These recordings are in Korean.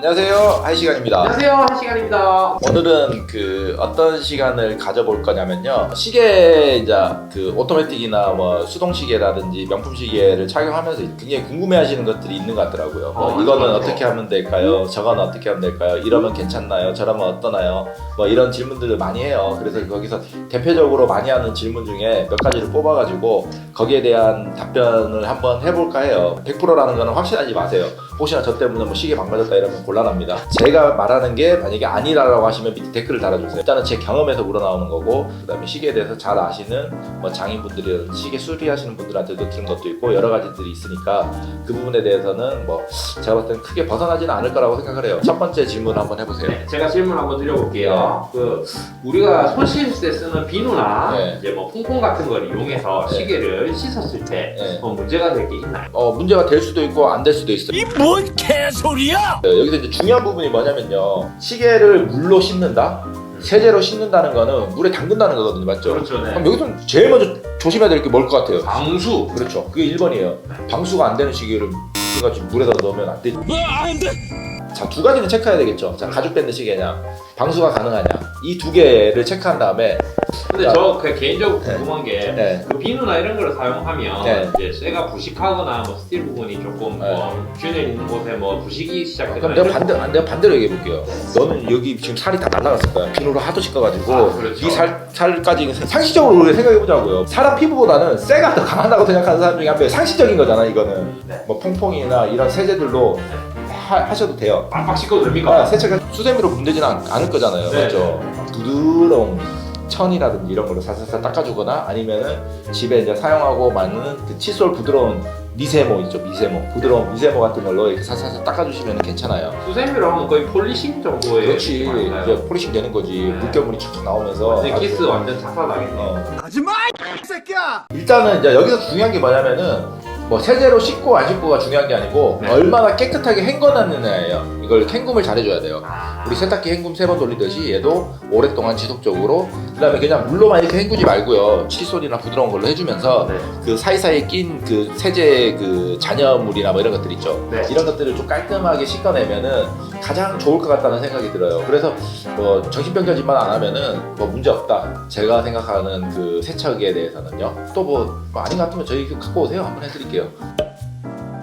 안녕하세요, 하이시간입니다. 안녕하세요, 한시간입니다. 오늘은 어떤 시간을 가져볼 거냐면요, 시계 이제 오토매틱이나 뭐 수동 시계라든지 명품 시계를 착용하면서 굉장히 궁금해하시는 것들이 있는 것 같더라고요. 이거는 맞아. 어떻게 하면 될까요? 저거는 어떻게 하면 될까요? 이러면 괜찮나요? 저러면 어떠나요? 뭐 이런 질문들을 많이 해요. 그래서 거기서 대표적으로 많이 하는 질문 중에 몇 가지를 뽑아가지고 거기에 대한 답변을 한번 해볼까 해요. 100%라는 거는 확신하지 마세요. 혹시나 저 때문에 뭐 시계 망가졌다 이러면 곤란합니다. 제가 말하는 게 만약에 아니라고 하시면 밑에 댓글을 달아주세요. 일단은 제 경험에서 우러나오는 거고, 그 다음에 시계에 대해서 잘 아시는 뭐 장인분들이라든지 시계 수리하시는 분들한테도 들은 것도 있고 여러 가지들이 있으니까 그 부분에 대해서는 뭐 제가 봤을 때는 크게 벗어나지는 않을 거라고 생각을 해요. 첫 번째 질문 한번 해보세요. 네, 제가 질문 한번 드려볼게요. 우리가 손 씻을 때 쓰는 비누나 네. 이제 뭐 퐁퐁 같은 걸 이용해서 네. 시계를 씻었을 때 네. 문제가 될 게 있나요? 문제가 될 수도 있고 안 될 수도 있어요. 이 뭔 개소리야! 여기서 이제 중요한 부분이 뭐냐면요, 시계를 물로 씻는다? 세제로 씻는다는 거는 물에 담근다는 거거든요, 맞죠? 그렇죠, 네. 그럼 여기서 제일 먼저 조심해야 될 게 뭘 것 같아요? 방수. 그렇죠. 그게 1번이에요. 방수가 안 되는 시계를 우리가 지금 물에다 넣으면 안 되지. 안 돼! 자, 두 가지는 체크해야 되겠죠. 자, 가죽 밴드 시계냐, 방수가 가능하냐, 이 두 개를 체크한 다음에. 근데 자, 저 개인적으로 궁금한 게 네. 그 비누나 이런 걸 사용하면 네. 이제 쇠가 부식하거나 뭐 스틸 부분이 조금 네. 균열 있는 곳에 뭐 부식이 그럼 시작되거나 내가 반대로 얘기해 볼게요. 너는 여기 지금 살이 다 날라갔을 거야. 비누로 하도 씻어가지고. 아, 그렇죠. 이 살까지 상식적으로 우리가 생각해 보자고요. 사람 피부보다는 쇠가 더 강하다고 생각하는 사람 중에 한 명. 상식적인 거잖아, 이거는. 네. 뭐 퐁퐁이나 이런 세제들로 하셔도 돼요. 빡빡 씻어도 됩니까? 세차가 수세미로 문대지는 않을 거잖아요. 네. 맞죠? 부드러운 천이라든지 이런 걸로 살살 닦아주거나, 아니면은 집에 이제 사용하고 많은 그 칫솔 부드러운 미세모 있죠, 미세모. 부드러운 미세모 같은 걸로 이렇게 살살 닦아주시면 괜찮아요. 수세미로 하면 거의 폴리싱 정도의 그렇지. 느낌 아닌가요? 이제 폴리싱 되는 거지. 네. 물결물이 촥촥 나오면서. 이제 키스 완전 작살나겠네. 하지마! 이 새끼야! 일단은 이제 여기서 중요한 게 뭐냐면은, 뭐 세제로 씻고 안 씻고가 중요한 게 아니고 네. 얼마나 깨끗하게 헹궈놨느냐예요. 이걸 헹굼을 잘해줘야 돼요. 아, 우리 세탁기 헹굼 3번 돌리듯이 얘도 오랫동안 지속적으로, 그 다음에 그냥 물로만 이렇게 헹구지 말고요, 칫솔이나 부드러운 걸로 해주면서 네. 그 사이사이에 낀 그 세제 그 잔여물이나 뭐 이런 것들 있죠. 네. 이런 것들을 좀 깔끔하게 씻어내면은 가장 좋을 것 같다는 생각이 들어요. 그래서 뭐 정신병자짓만 안 하면은 뭐 문제 없다, 제가 생각하는 그 세척에 대해서는요. 또 뭐 아닌 것 같으면 저희 갖고 오세요. 한번 해드릴게요.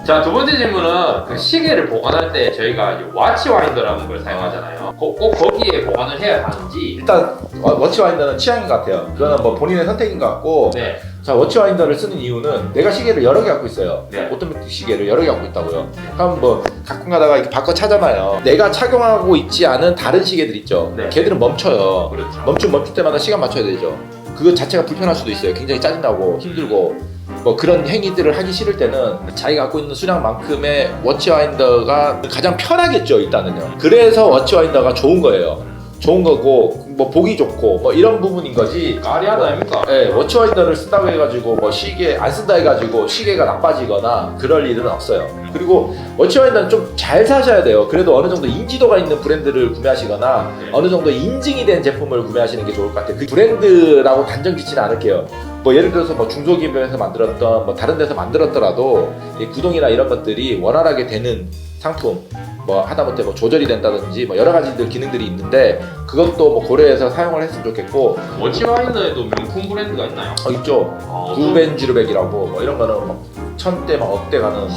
자, 두 번째 질문은 그 시계를 보관할 때 저희가 이제 와치 와인더라는 걸 사용하잖아요. 꼭 거기에 보관을 해야 하는지. 일단 워치 와인더는 취향인 것 같아요. 그거는 뭐 본인의 선택인 것 같고. 네. 자, 워치 와인더를 쓰는 이유는 내가 시계를 여러 개 갖고 있어요. 네. 오토매틱 시계를 여러 개 갖고 있다고요. 그럼 뭐 가끔 가다가 이렇게 바꿔 차잖아요. 내가 착용하고 있지 않은 다른 시계들 있죠. 네. 걔들은 멈춰요. 그렇죠. 멈출 때마다 시간 맞춰야 되죠. 그거 자체가 불편할 수도 있어요. 굉장히 짜증나고 힘들고. 뭐 그런 행위들을 하기 싫을 때는 자기가 갖고 있는 수량만큼의 워치 와인더가 가장 편하겠죠, 일단은요. 그래서 워치 와인더가 좋은 거예요. 좋은 거고, 뭐 보기 좋고, 뭐 이런 부분인 거지. 까리하다 아닙니까? 네, 워치 와인더를 쓴다고 해가지고 뭐 시계 안 쓴다 해가지고 시계가 나빠지거나 그럴 일은 없어요. 그리고 워치 와인더는 좀 잘 사셔야 돼요. 그래도 어느 정도 인지도가 있는 브랜드를 구매하시거나 네. 어느 정도 인증이 된 제품을 구매하시는 게 좋을 것 같아요. 그 브랜드라고 단정 짓지는 않을게요. 뭐 예를 들어서 뭐 중소기업에서 만들었던 뭐 다른 데서 만들었더라도 이 구동이나 이런 것들이 원활하게 되는 상품, 뭐 하다못해 뭐 조절이 된다든지 뭐 여러 가지들 기능들이 있는데 그것도 뭐 고려해서 사용을 했으면 좋겠고. 워치 와인더에도 명품 브랜드가 있나요? 있죠. 구벤지르백이라고 뭐 이런 거는 막 1000대 막 억대 가는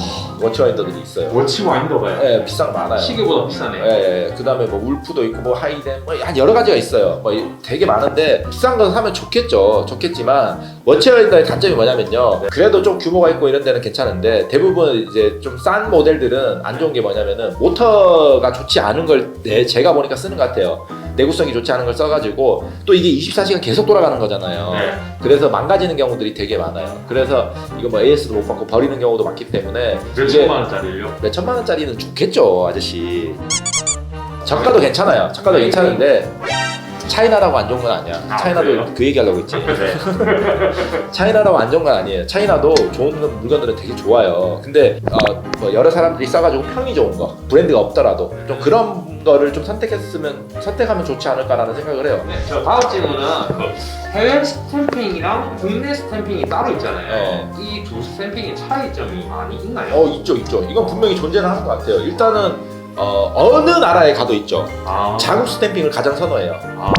워치 와인더들이 있어요. 워치 와인더가요? 예, 비싼 거 많아요. 시계보다 비싸네요. 예, 그 다음에 뭐 울프도 있고 뭐 하이덴 뭐 한 여러 가지가 있어요. 뭐 되게 많은데 비싼 거 사면 좋겠지만 워치 와인더의 단점이 뭐냐면요, 그래도 좀 규모가 있고 이런 데는 괜찮은데 대부분 이제 좀 싼 모델들은 안 좋은 게 뭐냐면은 모터가 좋지 않은 걸 제가 보니까 쓰는 것 같아요. 내구성이 좋지 않은 걸 써가지고 또 이게 24시간 계속 돌아가는 거잖아요. 네. 그래서 망가지는 경우들이 되게 많아요. 그래서 이거 뭐 AS도 못 받고 버리는 경우도 많기 때문에. 몇천만 원짜리요? 몇 천만 원짜리는 좋겠죠, 아저씨. 저가도 괜찮아요. 저가도 괜찮은데 차이나라고 안 좋은 건 아니야. 아, 차이나도 그래요? 그 얘기하려고 했지. 네. 차이나라고 안 좋은 건 아니에요. 차이나도 좋은 물건들은 되게 좋아요. 근데 뭐 여러 사람들이 써가지고 평이 좋은 거, 브랜드가 없더라도 좀 그런 거를 좀 선택하면 좋지 않을까라는 생각을 해요. 네, 저 다음 질문은 그 해외 스탬핑이랑 국내 스탬핑이 따로 있잖아요. 이 두 스탬핑의 차이점이 많이 있나요? 있죠. 이건 분명히 존재는 하는 것 같아요. 일단은 어느 나라에 가도 있죠. 자국 스탬핑을 가장 선호해요.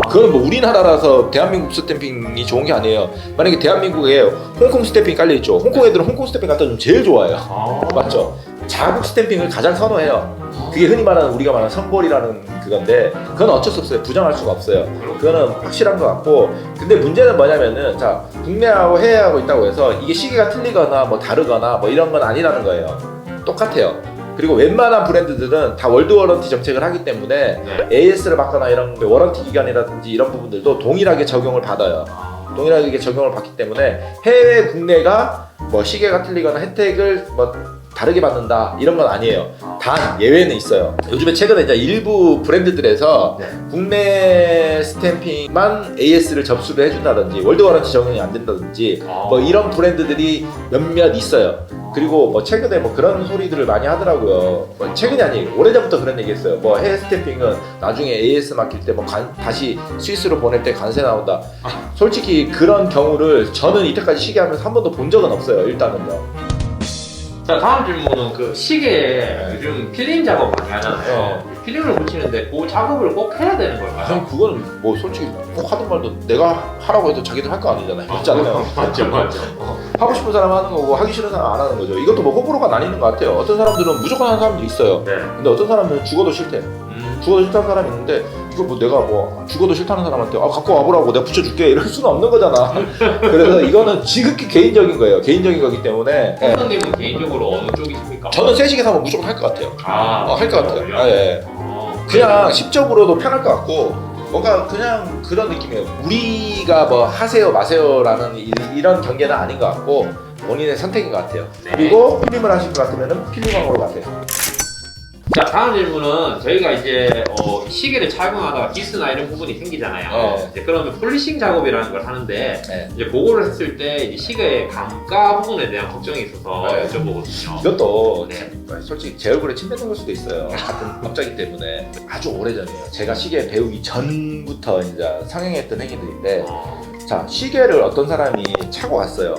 그건 뭐 우리나라라서 대한민국 스탬핑이 좋은 게 아니에요. 만약에 대한민국에 홍콩 스탬핑 깔려 있죠. 홍콩 애들은 홍콩 스탬핑 갖다 주면 제일 좋아해요. 맞죠? 자국 스탬핑을 가장 선호해요. 그게 흔히 말하는 우리가 말하는 선골이라는 그건데 그건 어쩔 수 없어요. 부정할 수가 없어요. 그거는 확실한 것 같고 근데 문제는 뭐냐면은 자 국내하고 해외하고 있다고 해서 이게 시계가 틀리거나 뭐 다르거나 뭐 이런 건 아니라는 거예요. 똑같아요. 그리고 웬만한 브랜드들은 다 월드 워런티 정책을 하기 때문에 AS를 받거나 이런 워런티 기간이라든지 이런 부분들도 동일하게 적용을 받아요. 동일하게 적용을 받기 때문에 해외 국내가 뭐 시계가 틀리거나 혜택을 뭐 다르게 받는다 이런 건 아니에요. 단 예외는 있어요. 요즘에 최근에 이제 일부 브랜드들에서 국내 스탬핑만 AS를 접수를 해준다든지 월드 워런티 적용이 안 된다든지 뭐 이런 브랜드들이 몇몇 있어요. 그리고 뭐 최근에 뭐 그런 소리들을 많이 하더라고요. 뭐 최근이 아니고 오래전부터 그런 얘기했어요. 뭐 해외 스탬핑은 나중에 AS 맡길 때 뭐 다시 스위스로 보낼 때 관세 나온다. 솔직히 그런 경우를 저는 이때까지 시계하면서 한 번도 본 적은 없어요. 일단은요. 자 다음 질문은 그 시계에 요즘 필름 작업 많이 하잖아요. 필름을 붙이는데 그 작업을 꼭 해야 되는 걸까요? 아니 그거는 뭐 솔직히 꼭 하든 말든 내가 하라고 해도 자기들 할 거 아니잖아요. 맞잖아요. 맞죠. 하고 싶은 사람 하는 거고 하기 싫은 사람 안 하는 거죠. 이것도 뭐 호불호가 나뉘는 것 같아요. 어떤 사람들은 무조건 하는 사람도 있어요. 근데 어떤 사람은 죽어도 싫대. 죽어도 싫다는 사람이 있는데 이거 뭐 내가 뭐 죽어도 싫다는 사람한테 갖고 와보라고 내가 붙여줄게 이럴 수는 없는 거잖아. 그래서 이거는 지극히 개인적인 거예요. 개인적인 거기 때문에. 선생님은 개인적으로 어느 쪽이십니까? 저는 새 시계 사면 무조건 할 것 같아요. 할 것 같아요. 예. 그냥 심적으로도 편할 것 같고 뭔가 그냥 그런 느낌이에요. 우리가 뭐 하세요 마세요라는 이런 경계는 아닌 것 같고 본인의 선택인 것 같아요. 그리고 필름을 하실 것 같으면 필름왕으로 가세요. 자 다음 질문은 저희가 이제 시계를 착용하다가 기스나 이런 부분이 생기잖아요. 이제 그러면 폴리싱 작업이라는 걸 하는데 이제 그거를 했을 때 이제 시계의 감가 부분에 대한 걱정이 있어서 여쭤보거든요. 이것도 솔직히 제 얼굴에 침 뱉는 걸 수도 있어요. 같은 업자이기 때문에 아주 오래전이에요. 제가 시계 배우기 전부터 이제 상행했던 행위들인데 자 시계를 어떤 사람이 차고 왔어요.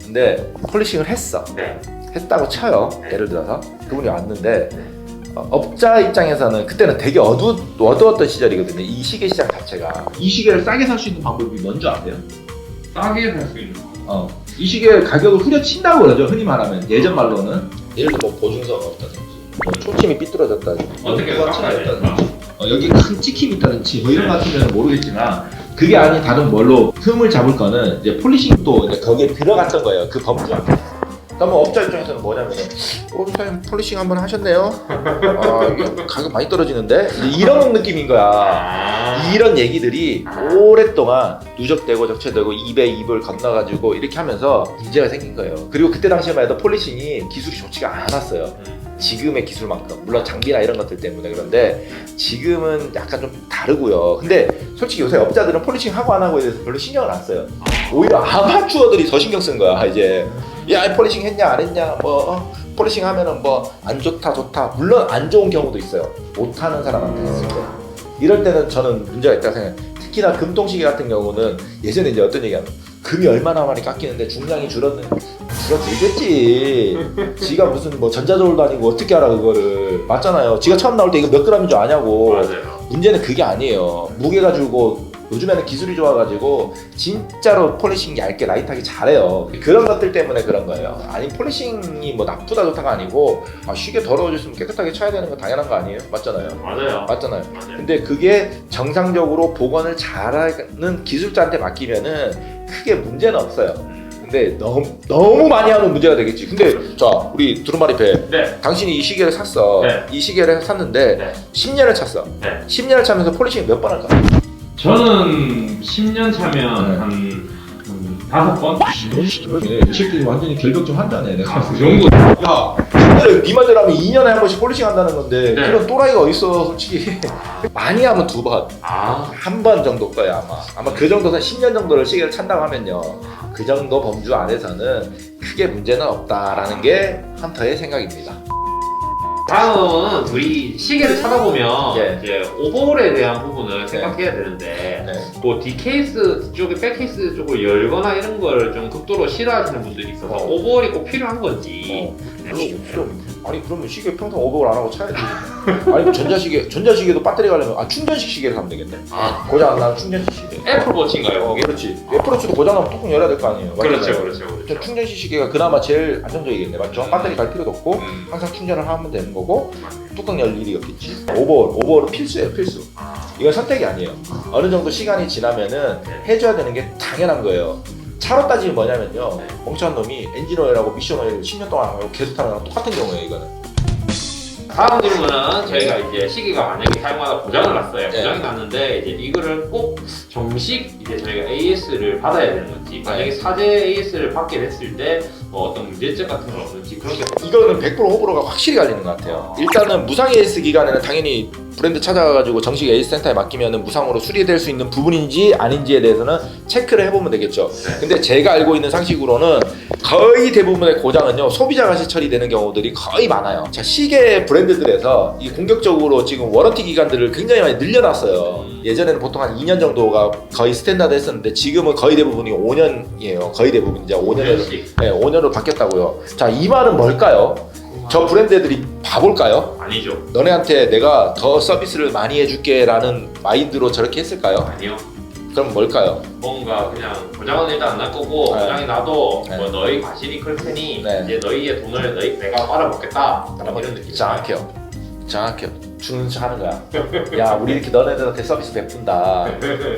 근데 폴리싱을 했어. 했다고 쳐요. 예를 들어서 그분이 왔는데 업자 입장에서는 그때는 되게 어두웠던 시절이거든요. 이 시계 시장 자체가. 이 시계를 싸게 살 수 있는 방법이 뭔지 아세요? 싸게 살 수 있는 이 시계 가격을 후려친다고 그러죠. 흔히 말하면 예전 말로는 예를 들어 뭐 보증서가 없다든지 뭐 초침이 삐뚤어졌다든지 어떻게 삐뚤어졌다든지 여기 큰 찍힘이 있다든지 뭐 이런 거 같으면 모르겠지만 그게 아닌 다른 뭘로 흠을 잡을 거는 이제 폴리싱도 이제 거기에 들어갔던 거예요. 그 범주 안에. 그러면 업자 입장에서는 뭐냐면은 사장님 폴리싱 한번 하셨네요. 이게 가격 많이 떨어지는데 이런 느낌인 거야. 이런 얘기들이 오랫동안 누적되고 적체되고 입에 입을 건너가지고 이렇게 하면서 문제가 생긴 거예요. 그리고 그때 당시에만 해도 폴리싱이 기술이 좋지가 않았어요. 지금의 기술만큼. 물론 장비나 이런 것들 때문에 그런데 지금은 약간 좀 다르고요. 근데 솔직히 요새 업자들은 폴리싱 하고 안 하고에 대해서 별로 신경을 안 써요. 오히려 아마추어들이 더 신경 쓴 거야. 이제 야 폴리싱 했냐 안 했냐 뭐 폴리싱 하면은 뭐 안 좋다 물론 안 좋은 경우도 있어요. 못하는 사람한테 했을 때 이럴 때는 저는 문제가 있다고 생각해요. 특히나 금통시계 같은 경우는 예전에 이제 어떤 얘기하면 금이 얼마나 많이 깎이는데 중량이 줄어들겠지. 지가 무슨 뭐 전자저울도 아니고 어떻게 알아 그거를. 맞잖아요. 지가 처음 나올 때 이거 몇 g인 줄 아냐고. 맞아요. 문제는 그게 아니에요. 무게가 줄고 요즘에는 기술이 좋아가지고 진짜로 폴리싱 얇게 라이트하게 잘해요. 그런 것들 때문에 그런 거예요. 아니 폴리싱이 뭐 나쁘다 좋다가 아니고 시계 더러워졌으면 깨끗하게 쳐야 되는 건 당연한 거 아니에요? 맞잖아요. 맞잖아요. 근데 그게 정상적으로 복원을 잘하는 기술자한테 맡기면은 크게 문제는 없어요. 근데 너무 많이 하면 문제가 되겠지. 근데 자 우리 두루마리패 당신이 이 시계를 샀어. 이 시계를 샀는데 10년을 찼어. 10년을 차면서 폴리싱 몇 번 할까? 저는 10년 차면 한 5번? 이 새끼 완전히 결벽 좀 한다네. 내가 그 정도? 야 네 말대로 하면 2년에 한 번씩 폴리싱 한다는 건데 그런 또라이가 어딨어 솔직히. 많이 하면 2번 한 번 정도 거야 아마 그 정도는 10년 정도를 시계를 찬다고 하면요 그 정도 범주 안에서는 크게 문제는 없다라는 게 헌터의 생각입니다. 다음은 우리 시계를 사다 보면 이제 오버홀에 대한 부분을 생각해야 되는데 뭐 D케이스 쪽에 백케이스 쪽을 열거나 이런 걸 좀 극도로 싫어하시는 분들이 있어서 오버홀이 꼭 필요한 건지 아니 그러면 시계 평생 500을 안 하고 차야지. 아니 전자시계도 배터리 가려면 충전식 시계를 사면 되겠네. 고장 안 나는 충전식 시계. 애플워치인가요? 거기? 그렇지. 애플워치도 고장 나면 뚜껑 열어야 될 거 아니에요. 그렇죠. 충전식 시계가 그나마 제일 안정적이겠네, 맞죠? 배터리 갈 필요도 없고 항상 충전을 하면 되는 거고 뚜껑 열 일이 없겠지. 오버홀은 필수예요, 필수. 이건 선택이 아니에요. 어느 정도 시간이 지나면은 해줘야 되는 게 당연한 거예요. 차로 따지면 뭐냐면요, 멍청한 놈이 엔진 오일하고 미션 오일을 10년 동안 안 하고 계속 타는 거랑 똑같은 경우예요, 이거는. 다음 질문은 저희가 이제 시계가 만약에 사용하다 고장을 났어요. 네. 고장이 났는데 이제 이거를 꼭 정식 이제 저희가 AS를 받아야 되는 건지, 만약에 사제 AS를 받게 됐을 때 어떤 문제점 같은 건 없는지 그런 게 이거는 100% 호불호가 확실히 갈리는 것 같아요. 일단은 무상 AS 기간에는 당연히 브랜드 찾아가가지고 정식 AS 센터에 맡기면 무상으로 수리될 수 있는 부분인지 아닌지에 대해서는 체크를 해보면 되겠죠. 근데 제가 알고 있는 상식으로는 거의 대부분의 고장은요, 소비자가 처리되는 경우들이 거의 많아요. 자, 시계 브랜드들에서 이 공격적으로 지금 워런티 기간들을 굉장히 많이 늘려놨어요. 예전에는 보통 한 2년 정도가 거의 스탠다드 했었는데 지금은 거의 대부분이 5년이에요. 거의 대부분 이제 5년으로 바뀌었다고요. 자, 이 말은 뭘까요? 저 브랜드들이 바볼까요? 아니죠. 너네한테 내가 더 서비스를 많이 해줄게 라는 마인드로 저렇게 했을까요? 아니요. 그럼 뭘까요? 뭔가 그냥 고장은 일단 안 날 거고, 네. 고장이 나도 네. 뭐 너희 과실이 클 테니 네. 이제 너희의 돈을 내가 빨아먹겠다 이런 느낌. 정확해요. 주는 척 하는 거야. 야, 우리 이렇게 너네들한테 서비스 베푼다.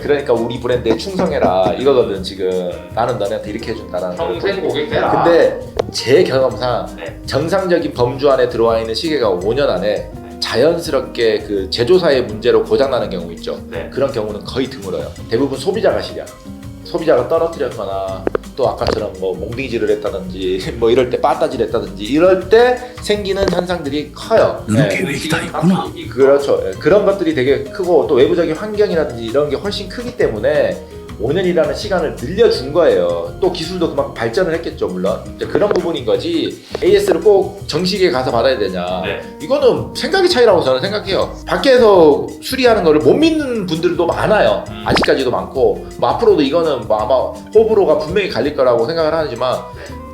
그러니까 우리 브랜드에 충성해라. 이거거든, 지금. 나는 너네한테 이렇게 해준다라는 거. 평생 고객 되라. 근데 제 경험상 네. 정상적인 범주 안에 들어와 있는 시계가 5년 안에 자연스럽게 그 제조사의 문제로 고장나는 경우 있죠. 네. 그런 경우는 거의 드물어요. 대부분 소비자가 시냐. 소비자가 떨어뜨렸거나 또 아까처럼 뭐 몽둥이질을 했다든지 뭐 이럴 때 빠따질 했다든지 이럴 때 생기는 현상들이 커요. 너는 계획이 다 있구나. 그렇죠. 예, 그런 것들이 되게 크고 또 외부적인 환경이라든지 이런 게 훨씬 크기 때문에 5년이라는 시간을 늘려준 거예요. 또 기술도 그만큼 발전을 했겠죠, 물론. 이제 그런 부분인 거지. AS를 꼭 정식에 가서 받아야 되냐. 네. 이거는 생각의 차이라고 저는 생각해요. 밖에서 수리하는 거를 못 믿는 분들도 많아요. 아직까지도 많고. 뭐 앞으로도 이거는 뭐 아마 호불호가 분명히 갈릴 거라고 생각을 하지만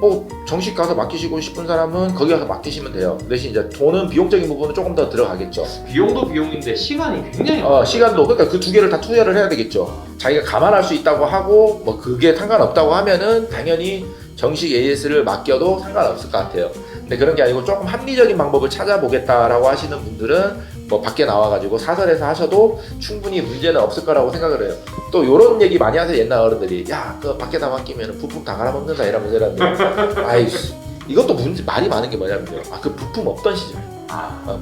뭐 정식 가서 맡기시고 싶은 사람은 거기 가서 맡기시면 돼요. 대신 이제 돈은 비용적인 부분은 조금 더 들어가겠죠. 비용도 비용인데 시간이 굉장히 많아요. 시간도 그러니까 그 두 개를 다 투여를 해야 되겠죠. 자기가 감안할 수 있다고 하고 뭐 그게 상관없다고 하면은 당연히 정식 AS를 맡겨도 상관없을 것 같아요. 근데 그런 게 아니고 조금 합리적인 방법을 찾아보겠다라고 하시는 분들은 뭐 밖에 나와가지고 사설에서 하셔도 충분히 문제는 없을 거라고 생각을 해요. 또 요런 얘기 많이 하세요, 옛날 어른들이. 야, 그 밖에다 맡기면 부품 다 갈아먹는다 이러면서 이러는데 아이씨, 이것도 말이 많은 게 뭐냐면요, 그 부품 없던 시절,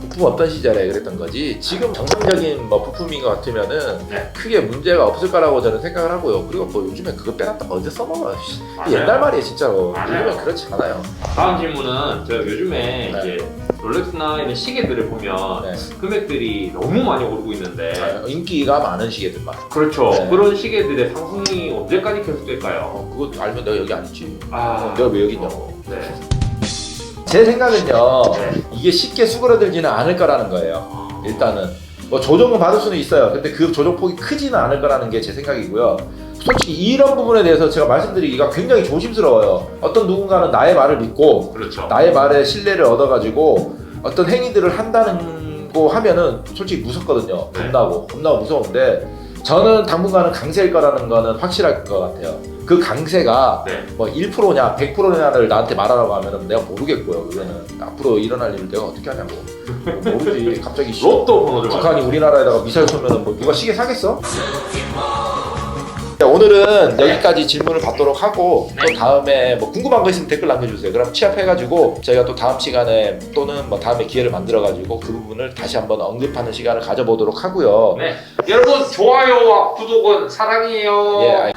부품 없던 시절에 그랬던 거지 지금 정상적인 뭐 부품인 것 같으면은 네. 크게 문제가 없을 거라고 저는 생각을 하고요. 그리고 뭐 요즘에 그거 빼놨다가 언제 써먹어요. 옛날 말이에요, 진짜로. 맞아요. 요즘엔 그렇지 않아요. 다음 질문은 제가 요즘에 네. 이제 롤렉스나 이런 시계들을 보면 네. 금액들이 너무 많이 오르고 있는데 인기가 많은 시계들만. 그렇죠. 네. 그런 시계들의 상승이 언제까지 계속될까요? 그거 알면 내가 여기 안 있지. 아, 내가 왜 여기 있냐고. 네. 제 생각은요, 네. 이게 쉽게 수그러들지는 않을 거라는 거예요. 일단은 뭐 조정은 받을 수는 있어요. 근데 그 조정폭이 크지는 않을 거라는 게 제 생각이고요. 솔직히 이런 부분에 대해서 제가 말씀드리기가 굉장히 조심스러워요. 어떤 누군가는 나의 말을 믿고 그렇죠. 나의 말에 신뢰를 얻어가지고 어떤 행위들을 한다는 거 하면은 솔직히 무섭거든요. 네. 겁나고 무서운데 저는 당분간은 강세일 거라는 거는 확실할 것 같아요. 그 강세가 네. 뭐 1%냐 100%냐를 나한테 말하라고 하면은 내가 모르겠고요. 그거는 앞으로 일어날 일을 내가 어떻게 하냐고. 모르지. 갑자기 로또 번호 좀 북한이 우리나라에다가 미사일 쏘면은 뭐 누가 시계 사겠어? 자, 오늘은 여기까지 질문을 받도록 하고 또 다음에 뭐 궁금한 거 있으면 댓글 남겨주세요. 그럼 취합해가지고 저희가 또 다음 시간에 또는 뭐 다음에 기회를 만들어가지고 그 부분을 다시 한번 언급하는 시간을 가져보도록 하고요. 네. 여러분 좋아요와 구독은 사랑이에요. 예,